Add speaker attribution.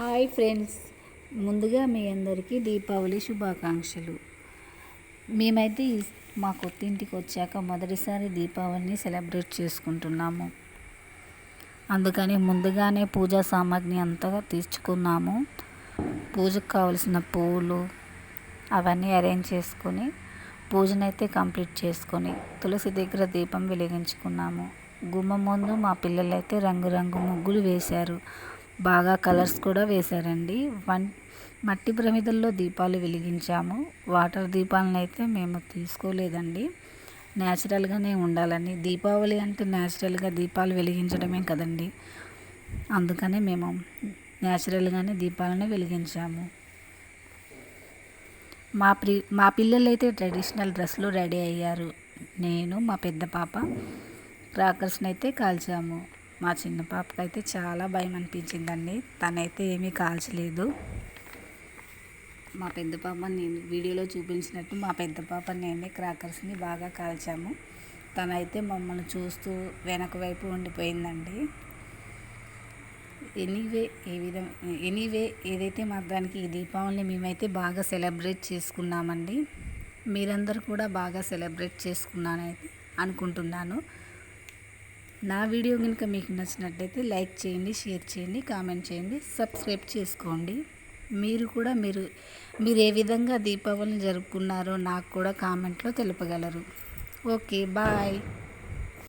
Speaker 1: Hi friends, ముందుగా మీ అందరికీ దీపావళి శుభాకాంక్షలు. మేమైతే మా కొత్త ఇంటికి వచ్చాక మొదటిసారి దీపావళిని సెలబ్రేట్ చేసుకుంటున్నాము. అందుకని ముందుగానే పూజా సామాగ్రి అంతా తీసుకున్నాము. పూజకు కావలసిన పువ్వులు అవన్నీ అరేంజ్ చేసుకొని పూజనైతే కంప్లీట్ చేసుకొని తులసి దగ్గర దీపం వెలిగించుకున్నాము. గుమ్మం ముందు మా పిల్లలైతే రంగురంగు ముగ్గులు వేశారు. బాగా కలర్స్ కూడా వేశారండి. మట్టి ప్రమిదల్లో దీపాలు వెలిగించాము. వాటర్ దీపాలను అయితే మేము తీసుకోలేదండి. న్యాచురల్గానే ఉండాలని, దీపావళి అంటే న్యాచురల్గా దీపాలు వెలిగించడమే కదండి. అందుకనే మేము న్యాచురల్గానే దీపాలను వెలిగించాము. మా పిల్లలు అయితే ట్రెడిషనల్ డ్రెస్లో రెడీ అయ్యారు. నేను మా పెద్ద పాప క్రాకర్స్ని అయితే కాల్చాము. మా చిన్న పాపకి అయితే చాలా భయం అనిపించిందండి. తనైతే ఏమీ కాల్చలేదు. మా పెద్ద పాప నేను వీడియోలో చూపించినట్టు మా పెద్ద పాప నేనే క్రాకర్స్ని బాగా కాల్చాము. తనైతే మమ్మల్ని చూస్తూ వెనక వైపు ఉండిపోయిందండి. ఎనీవే ఏదైతే దానికి ఈ దీపావళిని మేమైతే బాగా సెలబ్రేట్ చేసుకున్నామండి. మీరందరూ కూడా బాగా సెలబ్రేట్ చేసుకున్నానైతే అనుకుంటున్నాను. నా వీడియో కనుక మీకు నచ్చినట్లయితే లైక్ చేయండి, షేర్ చేయండి, కామెంట్ చేయండి, సబ్స్క్రైబ్ చేసుకోండి. మీరు ఏ విధంగా దీపావళిని జరుపుకున్నారో నాకు కూడా కామెంట్లో తెలుపగలరు. Okay, bye.